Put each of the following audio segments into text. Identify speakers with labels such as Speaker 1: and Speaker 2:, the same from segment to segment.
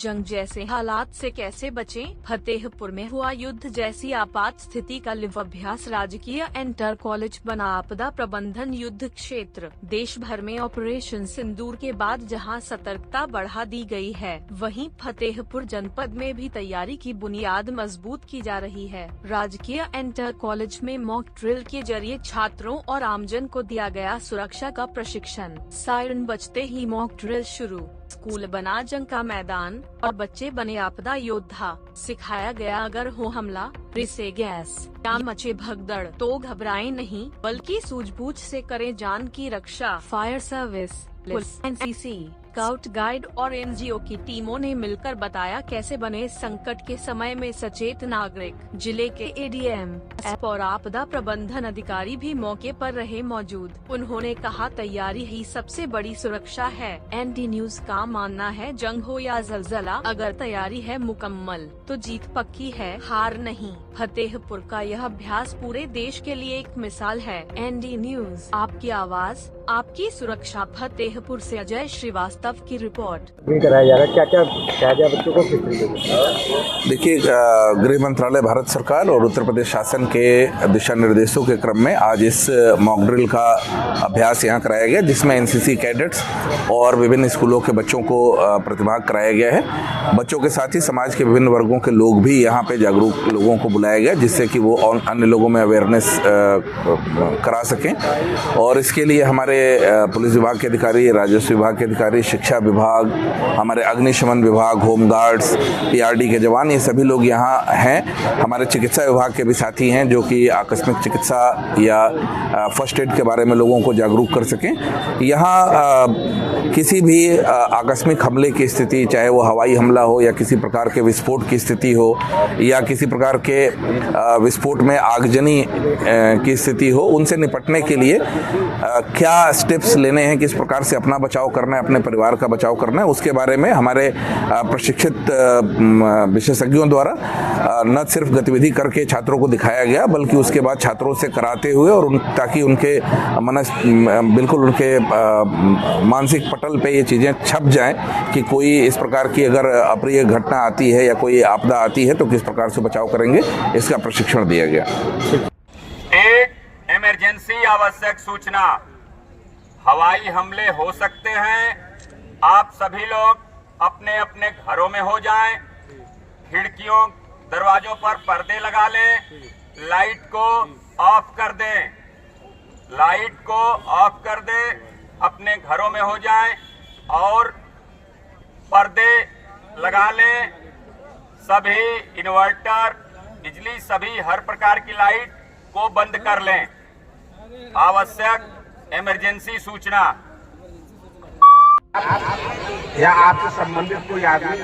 Speaker 1: जंग जैसे हालात से कैसे बचें? फतेहपुर में हुआ युद्ध जैसी आपात स्थिति का लिव अभ्यास। राजकीय इंटर कॉलेज बना आपदा प्रबंधन युद्ध क्षेत्र। देश भर में ऑपरेशन सिंदूर के बाद जहां सतर्कता बढ़ा दी गई है, वहीं फतेहपुर जनपद में भी तैयारी की बुनियाद मजबूत की जा रही है। राजकीय इंटर कॉलेज में मॉक ड्रिल के जरिए छात्रों और आमजन को दिया गया सुरक्षा का प्रशिक्षण। सायरन बजते ही मॉक ड्रिल शुरू। स्कूल बना जंग का मैदान और बच्चे बने आपदा योद्धा। सिखाया गया अगर हो हमला, रिसे गैस या मचे भगदड़ तो घबराएं नहीं, बल्कि सूझबूझ से करें जान की रक्षा। Fire service, police, NCC, scout guide और एनजीओ की टीमों ने मिलकर बताया कैसे बने संकट के समय में सचेत नागरिक। जिले के एडीएम और आपदा प्रबंधन अधिकारी भी मौके पर रहे मौजूद। उन्होंने कहा तैयारी ही सबसे बड़ी सुरक्षा है। एनडी न्यूज का मानना है जंग हो या जलजला, अगर तैयारी है मुकम्मल तो जीत पक्की है, हार नहीं। फतेहपुर का यह अभ्यास पूरे देश के लिए एक मिसाल है। एनडी न्यूज, आपकी आवाज, आपकी सुरक्षा। फतेहपुर से अजय श्रीवास्तव की रिपोर्ट।
Speaker 2: कराया जा रहा है, क्या क्या सिखाया जा बच्चों को, किस तरीके?
Speaker 3: देखिए, गृह मंत्रालय भारत सरकार और उत्तर प्रदेश शासन के दिशा निर्देशों के क्रम में आज इस मॉक ड्रिल का अभ्यास यहाँ कराया गया, जिसमें एनसीसी कैडेट्स और विभिन्न स्कूलों के बच्चों को प्रतिभाग कराया गया है। बच्चों के साथ ही समाज के विभिन्न वर्गों के लोग भी यहाँ पे जागरूक लोगों को बुलाया गया, जिससे कि वो अन्य लोगों में अवेयरनेस करा सकें। और इसके लिए हमारे पुलिस विभाग के अधिकारी, राजस्व विभाग के अधिकारी, शिक्षा विभाग, हमारे अग्निशमन विभाग, होम गार्ड्स, पीआरडी के जवान, ये सभी लोग यहाँ हैं। हमारे चिकित्सा विभाग के भी साथी हैं जो कि आकस्मिक चिकित्सा या फर्स्ट एड के बारे में लोगों को जागरूक कर सकें। यहाँ किसी भी आकस्मिक हमले की स्थिति, चाहे वो हवाई हमला हो या किसी प्रकार के विस्फोट की स्थिति हो या किसी प्रकार के विस्फोट में आगजनी की स्थिति हो, उनसे निपटने के लिए क्या स्टेप्स लेने हैं, किस प्रकार से अपना बचाव करना है, अपने परिवार का बचाव करना है, उसके बारे में हमारे प्रशिक्षित विशेषज्ञों द्वारा न सिर्फ गतिविधि करके छात्रों को दिखाया गया, बल्कि उसके बाद छात्रों से कराते हुए और ताकि उनके बिल्कुल उनके मानसिक पटल पे ये चीज़ें छप जाएं कि कोई इस प्रकार की अगर अप्रिय घटना आती है या कोई आपदा आती है तो किस प्रकार से बचाव करेंगे, इसका प्रशिक्षण दिया गया।
Speaker 4: एक इमरजेंसी आवश्यक सूचना, हवाई हमले हो सकते हैं। आप सभी लोग अपने अपने घरों में हो जाएं, खिड़कियों दरवाजों पर पर्दे लगा लें, लाइट को ऑफ कर दें, लाइट को ऑफ कर दें, अपने घरों में हो जाएं और पर्दे लगा लें। सभी इन्वर्टर, बिजली, सभी हर प्रकार की लाइट को बंद कर लें। आवश्यक इमरजेंसी सूचना।
Speaker 2: या आपसे संबंधित कोई आदमी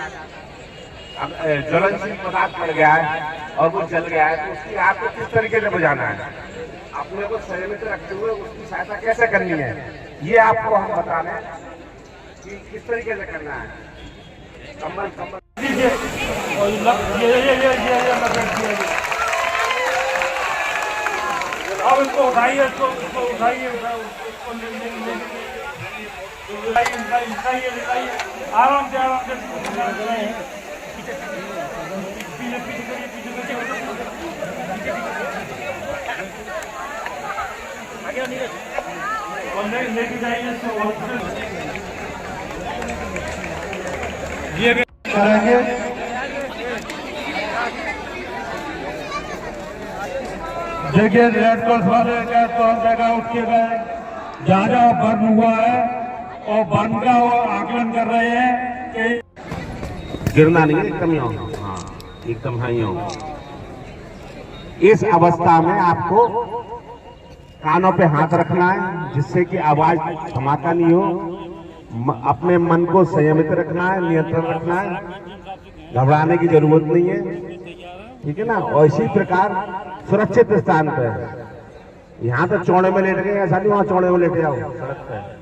Speaker 2: ज्वलनशील पदार्थ पड़ गया है और वो जल गया है, तो उसकी आपको किस तरीके से बुझाना है, अपने को संयमित रखते हुए उसकी सहायता कैसे करनी है, ये आपको हम बता रहे हैं कि किस तरीके से करना है। कंबल
Speaker 5: अब इसको उठाइए, इसको उठाइए, आराम से लेके जाइए ये करेंगे। देखिए, रेड क्रॉस वाले जगह उठ के गए, जहाँ जहाँ बर्न हुआ है और बर्न का वो आकलन कर रहे हैं कि
Speaker 2: गिरना नहीं, एकदम ही हो, हाँ एकदम ही हो। इस अवस्था में आपको कानों पे हाथ रखना है, जिससे कि आवाज धमाका नहीं हो। अपने मन को संयमित रखना है, नियंत्रण रखना है, घबराने की जरूरत नहीं है, ठीक है ना। और इसी प्रकार सुरक्षित स्थान पर, यहाँ तो चौड़े में लेट गए, ऐसा नहीं वहाँ चौड़े में लेटे जाओ सड़क पे।